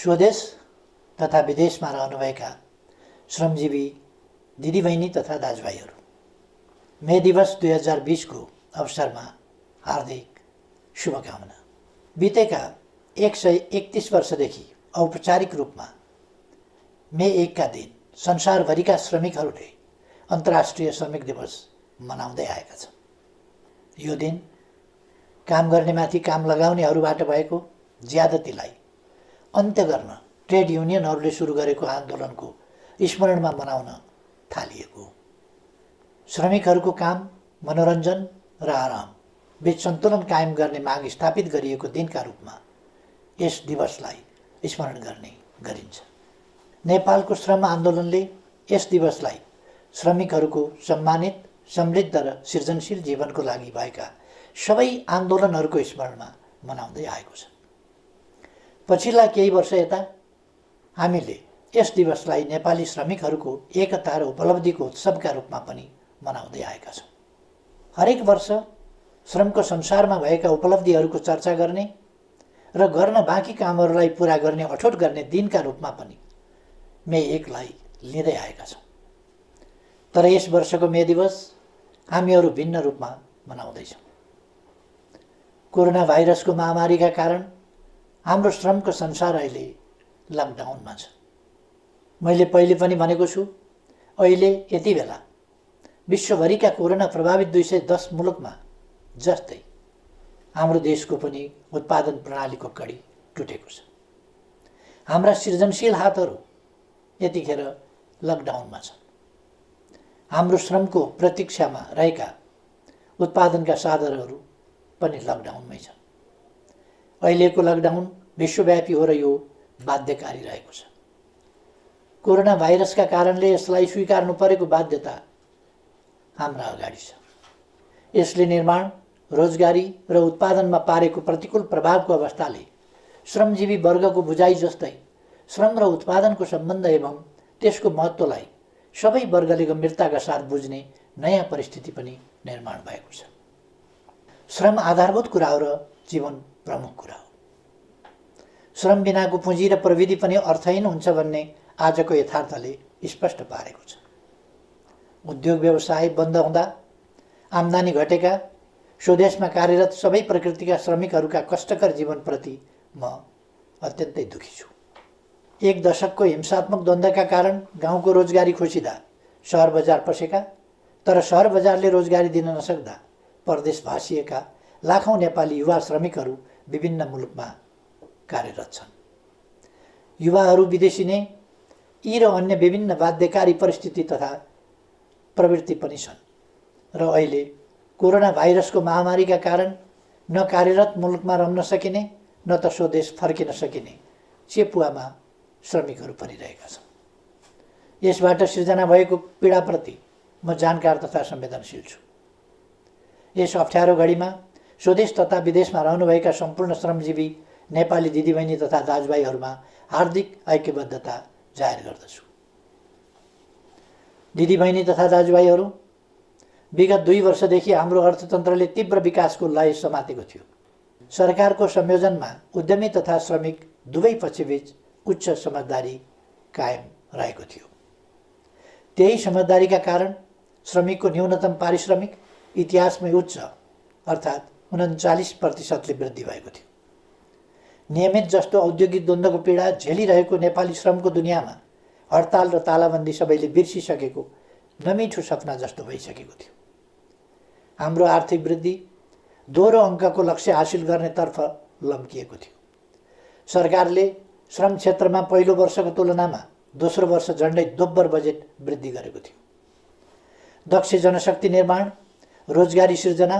स्वदेश तथा विदेशमा रहनुभएका श्रमजीवी दिदीबहिनी तथा दाजुभाइहरू, मे दिवस 2020 अवसरमा हार्दिक शुभकामना। बितेका 131 वर्षदेखि औपचारिक रूपमा मे 1 का दिन संसारभरिका श्रमिकहरूले अन्तर्राष्ट्रिय श्रमिक दिवस मनाउँदै आएका छन्। यो दिन काम गर्नेमाथि काम लगाउनेहरूबाट भएको ज्यादतीलाई अन्त्य गर्न ट्रेड युनियनहरूले सुरु गरेको आन्दोलनको स्मरणमा मनाउन थालिएको हो। श्रमिकहरूको काम, मनोरञ्जन र आराम बीच सन्तुलन कायम गर्ने माग स्थापित गरिएको दिनका रूपमा यस दिवसलाई स्मरण गर्ने गरिन्छ। नेपालको श्रम आन्दोलनले यस दिवसलाई श्रमिकहरूको सम्मानित, समृद्ध र सृजनशील जीवनको लागि भएका सबै आन्दोलनहरूको स्मरणमा मनाउँदै आएको छ। पछिल्ला केही वर्ष यता हामीले यस दिवसलाई नेपाली श्रमिकहरूको एकता र उपलब्धिको उत्सवका रूपमा पनि मनाउँदै आएका छौँ। हरेक वर्ष श्रमको संसारमा भएका उपलब्धिहरूको चर्चा गर्ने र गर्न बाँकी कामहरूलाई पुरा गर्ने अठोट गर्ने दिनका रूपमा पनि मे 1 लाई लिँदै आएका छौँ। तर यस वर्षको मे दिवस हामीहरू भिन्न रूपमा मनाउँदैछौँ। कोरोना भाइरसको महामारीका कारण हाम्रो श्रमको संसार अहिले लकडाउनमा छ। मैले पहिले पनि भनेको छु, अहिले यति बेला विश्वभरिका कोरोना प्रभावित 210 मुलुकमा जस्तै हाम्रो देशको पनि उत्पादन प्रणालीको कडी टुटेको छ। हाम्रा सृजनशील हातहरू यतिखेर लकडाउनमा छन्। हाम्रो श्रमको प्रतीक्षामा रहेका उत्पादनका साधनहरू पनि लकडाउनमै छन्। अहिलेको लकडाउन विश्वव्यापी हो र यो बाध्यकारी रहेको छ। कोरोना भाइरसका कारणले यसलाई स्वीकार्नु परेको बाध्यता हाम्रा अगाडि छ। यसले निर्माण, रोजगारी र उत्पादनमा पारेको प्रतिकूल प्रभावको अवस्थाले श्रमजीवी वर्गको बुझाइ जस्तै श्रम र उत्पादनको सम्बन्ध एवं त्यसको महत्त्वलाई सबै वर्गले गम्भीरताका साथ बुझ्ने नयाँ परिस्थिति पनि निर्माण भएको छ। श्रम आधारभूत कुरा हो र जीवन प्रमुख कुरा हो। श्रम बिनाको पुँजी र प्रविधि पनि अर्थहीन हुन्छ भन्ने आजको यथार्थले स्पष्ट पारेको छ। उद्योग व्यवसाय बन्द हुँदा आम्दानी घटेका, स्वदेशमा कार्यरत सबै प्रकृतिका श्रमिकहरूका कष्टकर जीवनप्रति म अत्यन्तै दुखी छु। 1 दशकको हिंसात्मक द्वन्द्वका कारण गाउँको रोजगारी खोसिँदा सहर बजार पसेका, तर सहर बजारले रोजगारी दिन नसक्दा परदेश भासिएका लाखौँ नेपाली युवा श्रमिकहरू विभिन्न मुलुकमा कार्यरत छन्। युवाहरू विदेशिने यी र अन्य विभिन्न बाध्यकारी परिस्थिति तथा प्रवृत्ति पनि छन् र अहिले कोरोना भाइरसको महामारीका कारण न कार्यरत मुलुकमा रहन सकिने न त स्वदेश फर्किन सकिने चेपुवामा श्रमिकहरू परिरहेका छन्। यसबाट सिर्जना भएको पीडाप्रति म जानकार तथा संवेदनशील छु। यस अप्ठ्यारो घडीमा स्वदेश तथा विदेशमा रहनुभएका सम्पूर्ण श्रमजीवी नेपाली दिदीबहिनी तथा दाजुभाइहरूमा हार्दिक ऐक्यबद्धता जाहेर गर्दछु। दिदीबहिनी तथा दाजुभाइहरू, विगत 2 वर्षदेखि हाम्रो अर्थतन्त्रले तीव्र विकासको लय समातेको थियो। सरकारको संयोजनमा उद्यमी तथा श्रमिक दुवै पक्षबीच उच्च समझदारी कायम रहेको थियो। त्यही समझदारीका कारण श्रमिकको न्यूनतम पारिश्रमिक इतिहासमै उच्च अर्थात् 39% वृद्धि भएको थियो। नियमित जस्तो औद्योगिक द्वन्द्वको पीडा झेलिरहेको नेपाली श्रमको दुनियाँमा हडताल र तालाबन्दी सबैले बिर्सिसकेको नमिठो सपना जस्तो भइसकेको थियो। हाम्रो आर्थिक वृद्धि दोहोरो अङ्कको लक्ष्य हासिल गर्नेतर्फ लम्किएको थियो। सरकारले श्रम क्षेत्रमा पहिलो वर्षको तुलनामा दोस्रो वर्ष झन्डै दोब्बर बजेट वृद्धि गरेको थियो। दक्ष जनशक्ति निर्माण, रोजगारी सृजना,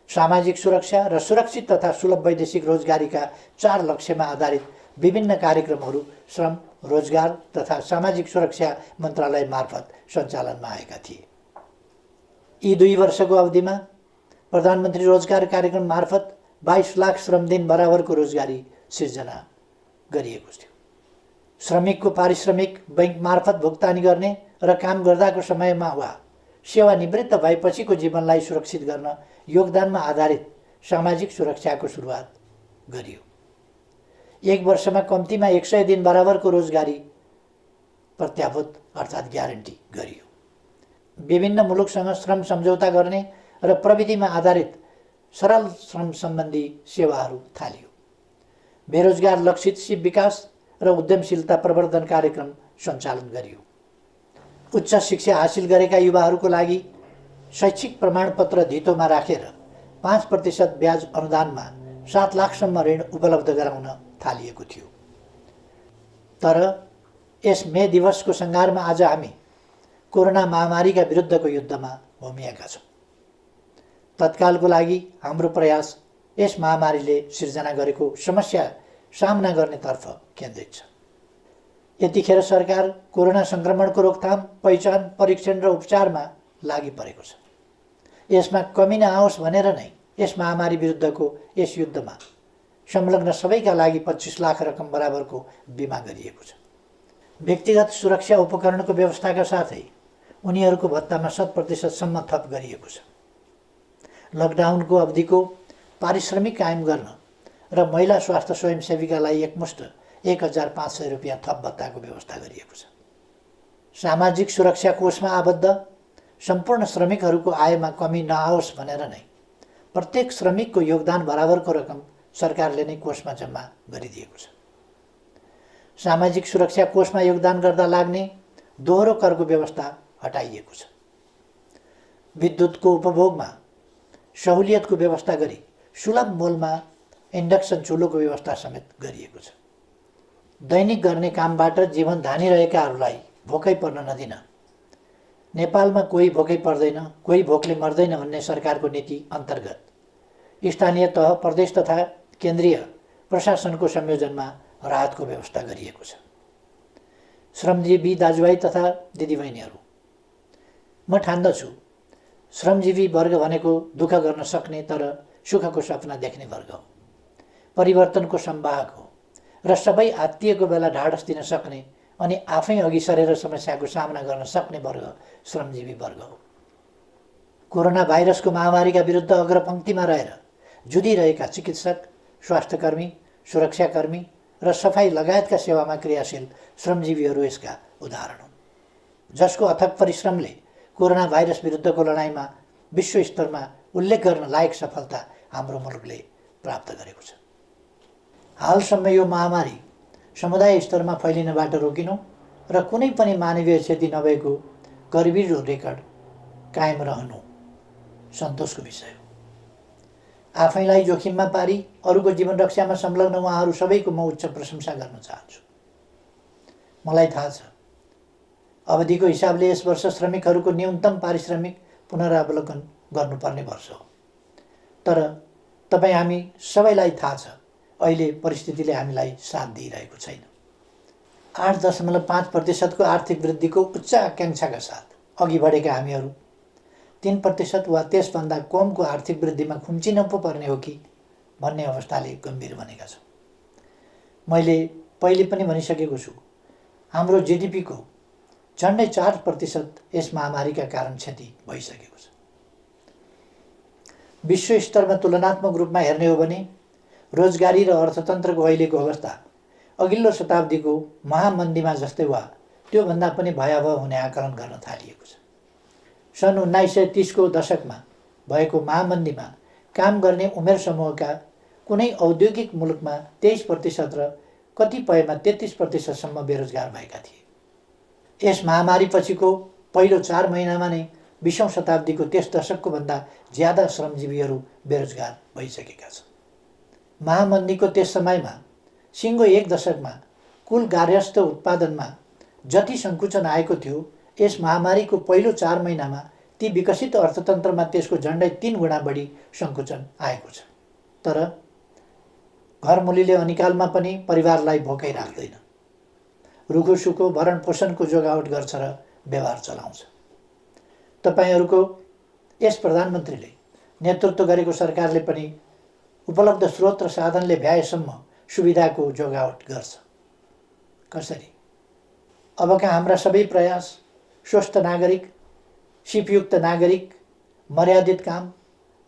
सामाजिक सुरक्षा र सुरक्षित तथा सुलभ वैदेशिक रोजगारीका 4 लक्ष्यमा आधारित विभिन्न कार्यक्रमहरू श्रम, रोजगार तथा सामाजिक सुरक्षा मन्त्रालय मार्फत सञ्चालनमा आएका थिए। यी 2 वर्षको अवधिमा प्रधानमन्त्री रोजगार कार्यक्रम मार्फत 22 लाख श्रम दिन बराबरको रोजगारी सिर्जना गरिएको थियो। श्रमिकको पारिश्रमिक बैंक मार्फत भुक्तानी गर्ने र काम गर्दाको समयमा वा सेवानिवृत्त भएपछिको जीवनलाई सुरक्षित गर्न योगदानमा आधारित सामाजिक सुरक्षाको सुरुवात गरियो। 1 वर्षमा कम्तीमा 100 दिन बराबरको रोजगारी प्रत्याभूत अर्थात् ग्यारेन्टी गरियो। विभिन्न मुलुकसँग श्रम सम्झौता गर्ने र प्रविधिमा आधारित सरल श्रम सम्बन्धी सेवाहरू थालियो। बेरोजगार लक्षित सिप विकास र उद्यमशीलता प्रवर्धन कार्यक्रम सञ्चालन गरियो। उच्च शिक्षा हासिल गरेका युवाहरूको लागि शैक्षिक प्रमाणपत्र धितोमा राखेर 5% ब्याज अनुदानमा 7 लाखसम्म ऋण उपलब्ध गराउन थालिएको थियो। तर यस मे दिवसको सङ्घारमा आज हामी कोरोना महामारीका विरुद्धको युद्धमा होमिएका छौँ। तत्कालको लागि हाम्रो प्रयास यस महामारीले सिर्जना गरेको समस्या सामना गर्नेतर्फ केन्द्रित छ। यतिखेर सरकार कोरोना सङ्क्रमणको रोकथाम, पहिचान, परीक्षण र उपचारमा लागि परेको छ। यसमा कमी नआओस् भनेर नै यस महामारी विरुद्धको यस युद्धमा संलग्न सबैका लागि 25 लाख रकम बराबरको बिमा गरिएको छ। व्यक्तिगत सुरक्षा उपकरणको व्यवस्थाका साथै उनीहरूको भत्तामा 100% थप गरिएको छ। लकडाउनको अवधिको पारिश्रमिक कायम गर्न र महिला स्वास्थ्य स्वयंसेविकालाई एकमुष्ट 1500 रुपियाँ थप भत्ताको व्यवस्था गरिएको छ। सामाजिक सुरक्षा कोषमा आबद्ध सम्पूर्ण श्रमिकहरूको आयमा कमी नआओस् भनेर नै प्रत्येक श्रमिकको योगदान बराबरको रकम सरकारले नै कोषमा जम्मा गरिदिएको छ। सामाजिक सुरक्षा कोषमा योगदान गर्दा लाग्ने दोहोरो करको व्यवस्था हटाइएको छ। विद्युतको उपभोगमा सहुलियतको व्यवस्था गरी सुलभ मूल्यमा इन्डक्सन चुलोको व्यवस्था समेत गरिएको छ। दैनिक गर्ने कामबाट जीवन धानिरहेकाहरूलाई भोकै पर्न नदिन, नेपालमा कोही भोकै पर्दैन, कोही भोकले मर्दैन भन्ने सरकारको नीति अन्तर्गत स्थानीय तह, प्रदेश तथा केन्द्रीय प्रशासनको संयोजनमा राहतको व्यवस्था गरिएको छ। श्रमजीवी दाजुभाइ तथा दिदीबहिनीहरू, म ठान्दछु श्रमजीवी वर्ग भनेको दुःख गर्न सक्ने तर सुखको सपना देख्ने वर्ग हो, परिवर्तनको संवाहक हो र सबै आत्तिएको बेला ढाडस दिन सक्ने अनि आफै अघि सरेर समस्याको सामना गर्न सक्ने वर्ग श्रमजीवी वर्ग हो। कोरोना भाइरसको महामारीका विरुद्ध अग्रपङ्क्तिमा रहेर जुधिरहेका चिकित्सक, स्वास्थ्यकर्मी, सुरक्षाकर्मी र सफाई लगायतका सेवामा क्रियाशील श्रमजीवीहरू यसका उदाहरण हुन्, जसको अथक परिश्रमले कोरोना भाइरस विरुद्धको लडाइँमा विश्व स्तरमा उल्लेख गर्न लायक सफलता हाम्रो मुलुकले प्राप्त गरेको छ। हालसम्म यो महामारी समुदाय स्तरमा फैलिनबाट रोकिनु र कुनै पनि मानवीय क्षति नभएको गरिबी रेकर्ड कायम रहनु सन्तोषको विषय हो। आफैलाई जोखिममा पारी अरूको जीवन रक्षामा संलग्न उहाँहरू सबैको म उच्च प्रशंसा गर्न चाहन्छु। मलाई थाहा छ अवधिको हिसाबले यस वर्ष श्रमिकहरूको न्यूनतम पारिश्रमिक पुनरावलोकन गर्नुपर्ने वर्ष हो। तर तपाईँ हामी सबैलाई थाहा छ अहिले परिस्थितिले हामीलाई साथ दिइरहेको छैन। 8.5% आर्थिक वृद्धिको उच्च आकाङ्क्षाका साथ अघि बढेका हामीहरू 3% वा त्यसभन्दा कमको आर्थिक वृद्धिमा खुम्चिन पो पर्ने हो कि भन्ने अवस्थाले गम्भीर बनेका छौँ। मैले पहिले पनि भनिसकेको छु, हाम्रो जिडिपीको झन्डै 4% यस महामारीका कारण क्षति भइसकेको छ। विश्व स्तरमा तुलनात्मक रूपमा हेर्ने हो भने रोजगारी र अर्थतन्त्रको अहिलेको अवस्था अघिल्लो शताब्दीको महामन्दीमा जस्तै वा त्योभन्दा पनि भयावह हुने आकलन गर्न थालिएको छ। सन् 1930 को दशकमा भएको महामन्दीमा काम गर्ने उमेर समूहका कुनै औद्योगिक मुलुकमा 23% र कतिपयमा 33% बेरोजगार भएका थिए। यस महामारी पछिको पहिलो 4 महिनामा नै 20औं शताब्दीको त्यस दशकको भन्दा ज्यादा श्रमजीवीहरू बेरोजगार भइसकेका छन्। महामन्दीको त्यस समयमा सिङ्गो 1 दशकमा कुल गार्हस्थ्य उत्पादनमा जति सङ्कुचन आएको थियो, यस महामारीको पहिलो 4 महिनामा ती विकसित अर्थतन्त्रमा त्यसको झन्डै 3 गुणा बढी सङ्कुचन आएको छ। तर घरमुलीले अनिकालमा पनि परिवारलाई भोकै राख्दैन, रुखोसुखो भरण पोषणको जोगावट गर्छ र व्यवहार चलाउँछ। तपाईँहरूको यस प्रधानमन्त्रीले नेतृत्व गरेको सरकारले पनि उपलब्ध स्रोत र साधनले भ्याएसम्म सुविधाको जोगावट गर्छ। कसरी? अबका हाम्रा सबै प्रयास स्वस्थ नागरिक, सिपयुक्त नागरिक, मर्यादित काम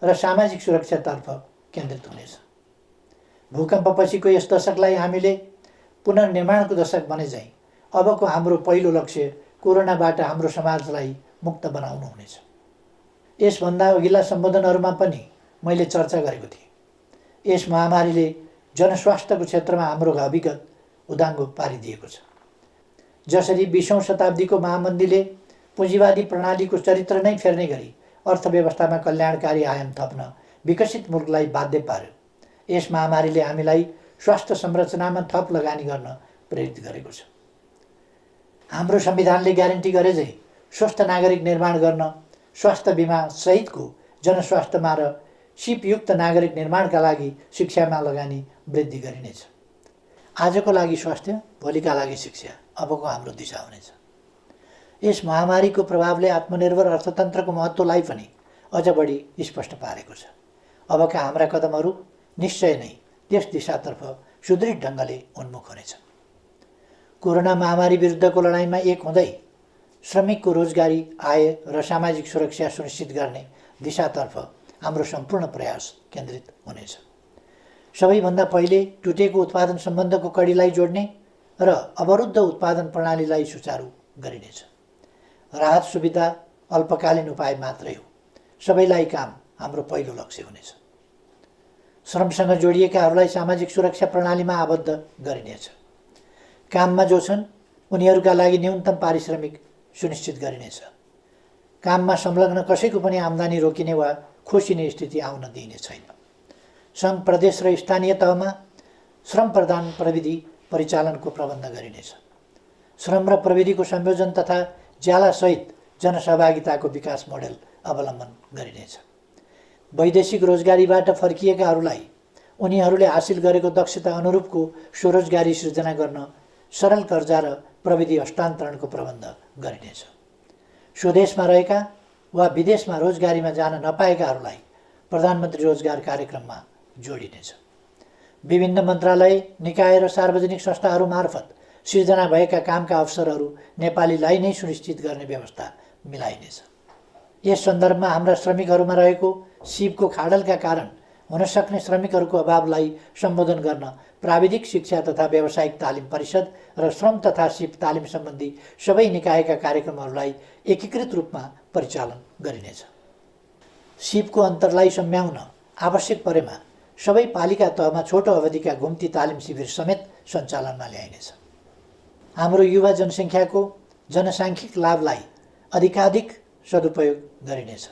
र सामाजिक सुरक्षातर्फ केन्द्रित हुनेछ। भूकम्पपछिको यस दशकलाई हामीले पुनर्निर्माणको दशक बने चाहिँ अबको हाम्रो पहिलो लक्ष्य कोरोनाबाट हाम्रो समाजलाई मुक्त बनाउनु हुनेछ। यसभन्दा अघिल्ला सम्बोधनहरूमा पनि मैले चर्चा गरेको थिएँ। यस महामारीले जनस्वास्थ्यको क्षेत्रमा हाम्रो अभिगत उदाङ्गो पारिदिएको छ। जसरी 20औं शताब्दीको महामन्दीले पुँजीवादी प्रणालीको चरित्र नै फेर्ने गरी अर्थव्यवस्थामा कल्याणकारी आयाम थप्न विकसित मुलुकलाई बाध्य पार्यो, यस महामारीले हामीलाई स्वास्थ्य संरचनामा थप लगानी गर्न प्रेरित गरेको छ। हाम्रो संविधानले ग्यारेन्टी गरे चाहिँ स्वस्थ नागरिक निर्माण गर्न स्वास्थ्य बिमा सहितको जनस्वास्थ्यमा र सिपयुक्त नागरिक निर्माणका लागि शिक्षामा लगानी वृद्धि गरिनेछ। आजको लागि स्वास्थ्य, भोलिका लागि शिक्षा अबको हाम्रो दिशा हुनेछ। यस महामारीको प्रभावले आत्मनिर्भर अर्थतन्त्रको महत्त्वलाई पनि अझ बढी स्पष्ट पारेको छ। अबका हाम्रा कदमहरू निश्चय नै त्यस दिशातर्फ सुदृढ ढङ्गले उन्मुख हुनेछन्। कोरोना महामारी विरुद्धको लडाइँमा एक हुँदै श्रमिकको रोजगारी, आय र सामाजिक सुरक्षा सुनिश्चित गर्ने दिशातर्फ हाम्रो सम्पूर्ण प्रयास केन्द्रित हुनेछ। सबैभन्दा पहिले टुटेको उत्पादन सम्बन्धको कडीलाई जोड्ने र अवरुद्ध उत्पादन प्रणालीलाई सुचारू गरिनेछ। राहत सुविधा अल्पकालीन उपाय मात्रै हो, सबैलाई काम हाम्रो पहिलो लक्ष्य हुनेछ। श्रमसँग जोडिएकाहरूलाई सामाजिक सुरक्षा प्रणालीमा आबद्ध गरिनेछ। काममा जो छन् उनीहरूका लागि न्यूनतम पारिश्रमिक सुनिश्चित गरिनेछ। काममा संलग्न कसैको पनि आम्दानी रोकिने वा खोसिने स्थिति आउन दिइने छैन। सङ्घ, प्रदेश र स्थानीय तहमा श्रम प्रदान प्रविधि परिचालनको प्रबन्ध गरिनेछ। श्रम र प्रविधिको संयोजन तथा ज्यालासहित जनसहभागिताको विकास मोडेल अवलम्बन गरिनेछ। वैदेशिक रोजगारीबाट फर्किएकाहरूलाई उनीहरूले हासिल गरेको दक्षता अनुरूपको स्वरोजगारी सृजना गर्न सरल कर्जा र प्रविधि हस्तान्तरणको प्रबन्ध गरिनेछ। स्वदेशमा रहेका वा विदेशमा रोजगारीमा जान नपाएकाहरूलाई प्रधानमन्त्री रोजगार कार्यक्रममा जोडिनेछ। विभिन्न मन्त्रालय, निकाय र सार्वजनिक संस्थाहरू मार्फत सिर्जना भएका कामका अवसरहरू नेपालीलाई नै सुनिश्चित गर्ने व्यवस्था मिलाइनेछ। यस सन्दर्भमा हाम्रा श्रमिकहरूमा रहेको सिपको खाडलका कारण हुन सक्ने श्रमिकहरूको अभावलाई सम्बोधन गर्न प्राविधिक शिक्षा तथा व्यावसायिक तालिम परिषद र श्रम तथा सिप तालिम सम्बन्धी सबै निकायका कार्यक्रमहरूलाई एकीकृत रूपमा परिचालन गरिनेछ। सिपको अन्तरलाई सम्झाउन आवश्यक परेमा सबै पालिका तहमा छोटो अवधिका घुम्ती तालिम शिविर समेत सञ्चालनमा ल्याइनेछ। हाम्रो युवा जनसङ्ख्याको जनसाङ्ख्यिक लाभलाई अधिकाधिक सदुपयोग गरिनेछ।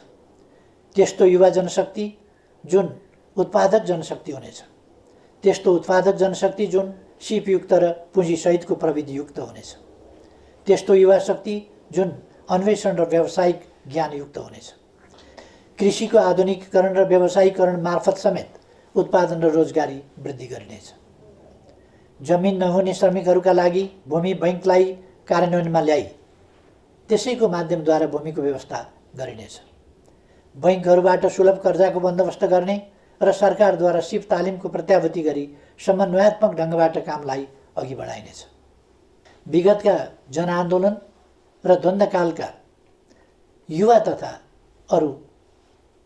त्यस्तो युवा जनशक्ति जुन उत्पादक जनशक्ति हुनेछ, त्यस्तो उत्पादक जनशक्ति जुन सिपयुक्त र पुँजीसहितको प्रविधियुक्त हुनेछ, त्यस्तो युवा शक्ति जुन अन्वेषण र व्यावसायिक ज्ञानयुक्त हुनेछ। कृषिको आधुनिकीकरण र व्यावसायीकरण मार्फत समेत उत्पादन र रोजगारी वृद्धि गरिनेछ। जमिन नहुने श्रमिकहरूका लागि भूमि बैङ्कलाई कार्यान्वयनमा ल्याई त्यसैको माध्यमद्वारा भूमिको व्यवस्था गरिनेछ। बैङ्कहरूबाट सुलभ कर्जाको बन्दोबस्त गर्ने र सरकारद्वारा सिप तालिमको प्रत्याभूति गरी समन्वयात्मक ढङ्गबाट कामलाई अघि बढाइनेछ। विगतका जनआन्दोलन र द्वन्द्वकालका युवा तथा अरू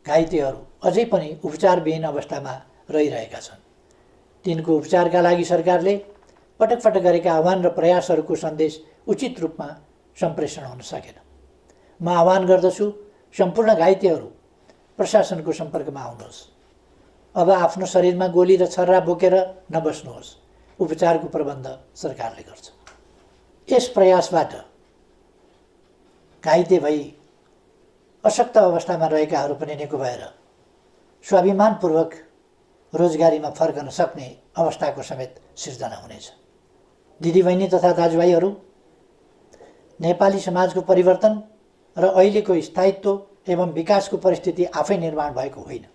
घाइतेहरू अझै पनि उपचारविहीन अवस्थामा रहिरहेका छन्। तिनको उपचारका लागि सरकारले पटक पटक गरेका आह्वान र प्रयासहरूको सन्देश उचित रूपमा सम्प्रेषण हुन सकेन। म आह्वान गर्दछु सम्पूर्ण घाइतेहरू प्रशासनको सम्पर्कमा आउनुहोस्। अब आफ्नो शरीरमा गोली र छर्रा बोकेर नबस्नुहोस्। उपचारको प्रबन्ध सरकारले गर्छ। यस प्रयासबाट घाइते भई अशक्त अवस्थामा रहेकाहरू पनि निको भएर स्वाभिमानपूर्वक रोजगारीमा फर्कन सक्ने अवस्थाको समेत सिर्जना हुनेछ। दिदीबहिनी तथा दाजुभाइहरू, नेपाली समाजको परिवर्तन र अहिलेको स्थायित्व एवं विकासको परिस्थिति आफै निर्माण भएको होइन।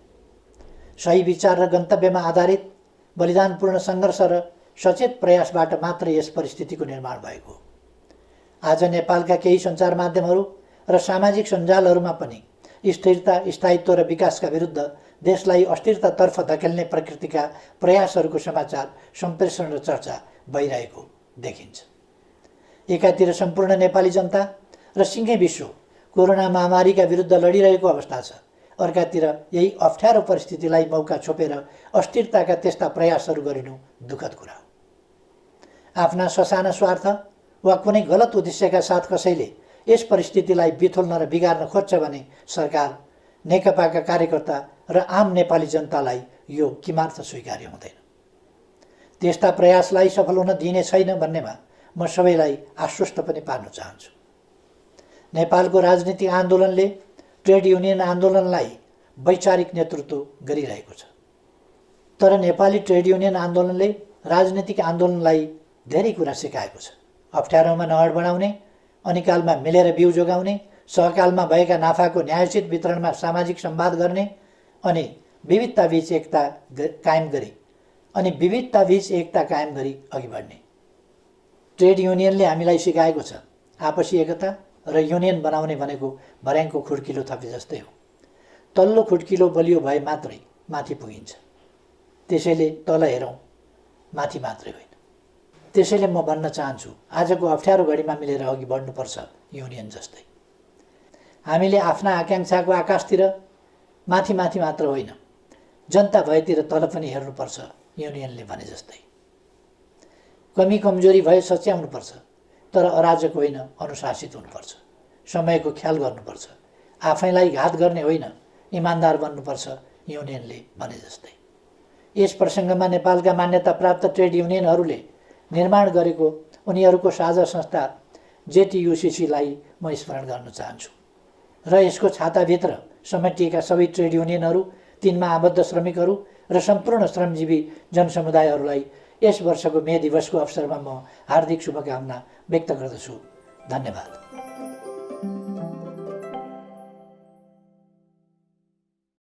सही विचार र गन्तव्यमा आधारित बलिदानपूर्ण सङ्घर्ष र सचेत प्रयासबाट मात्र यस परिस्थितिको निर्माण भएको हो। आज नेपालका केही सञ्चार माध्यमहरू र सामाजिक सञ्जालहरूमा पनि स्थिरता, स्थायित्व र विकासका विरुद्ध देशलाई अस्थिरतातर्फ धकेल्ने प्रकृतिका प्रयासहरूको समाचार सम्प्रेषण र चर्चा भइरहेको देखिन्छ। एकातिर सम्पूर्ण नेपाली जनता र सिङ्गै विश्व कोरोना महामारीका विरुद्ध लडिरहेको अवस्था छ, अर्कातिर यही अप्ठ्यारो परिस्थितिलाई मौका छोपेर अस्थिरताका त्यस्ता प्रयासहरू गरिनु दुःखद कुरा हो। आफ्ना ससाना स्वार्थ वा कुनै गलत उद्देश्यका साथ कसैले यस परिस्थितिलाई बिथोल्न र बिगार्न खोज्छ भने सरकार, नेकपाका कार्यकर्ता र आम नेपाली जनतालाई यो किमार्थ स्वीकार्य हुँदैन। त्यस्ता प्रयासलाई सफल हुन दिइने छैन भन्नेमा म सबैलाई आश्वस्त पनि पार्न चाहन्छु। नेपालको राजनीतिक आन्दोलनले ट्रेड युनियन आन्दोलनलाई वैचारिक नेतृत्व गरिरहेको छ, तर नेपाली ट्रेड युनियन आन्दोलनले राजनीतिक आन्दोलनलाई धेरै कुरा सिकाएको छ। अप्ठ्यारोमा नहड बढाउने, अनिकालमा मिलेर बिउ जोगाउने, सहकालमा भएका नाफाको न्यायोचित वितरणमा सामाजिक संवाद गर्ने अनि विविधताबीच एकता कायम गरी अघि बढ्ने। ट्रेड युनियनले हामीलाई सिकाएको छ आपसी एकता र युनियन बनाउने भनेको भर्याङको खुड्किलो थपे जस्तै हो। तल्लो खुड्किलो बलियो भए मात्रै माथि पुगिन्छ। त्यसैले तल हेरौँ, माथि मात्रै होइन। त्यसैले म भन्न चाहन्छु, आजको अप्ठ्यारो घडीमा मिलेर अघि बढ्नुपर्छ युनियन जस्तै। हामीले आफ्ना आकाङ्क्षाको आकाशतिर माथि मात्र होइन, जनता भएतिर तल पनि हेर्नुपर्छ युनियनले भने जस्तै। कमी कमजोरी भए सच्याउनुपर्छ, तर अराजक होइन, अनुशासित हुनुपर्छ। समयको ख्याल गर्नुपर्छ, आफैलाई घात गर्ने होइन, इमान्दार बन्नुपर्छ युनियनले भने जस्तै। यस प्रसङ्गमा नेपालका मान्यता प्राप्त ट्रेड युनियनहरूले निर्माण गरेको उनीहरूको साझा संस्था जेटियुसीलाई म स्मरण गर्न चाहन्छु र यसको छाताभित्र समेटिएका सबै ट्रेड युनियनहरू, तिनमा आबद्ध श्रमिकहरू र सम्पूर्ण श्रमजीवी जनसमुदायहरूलाई यस वर्षको मे दिवसको अवसरमा म हार्दिक शुभकामना व्यक्त गर्दछु। धन्यवाद।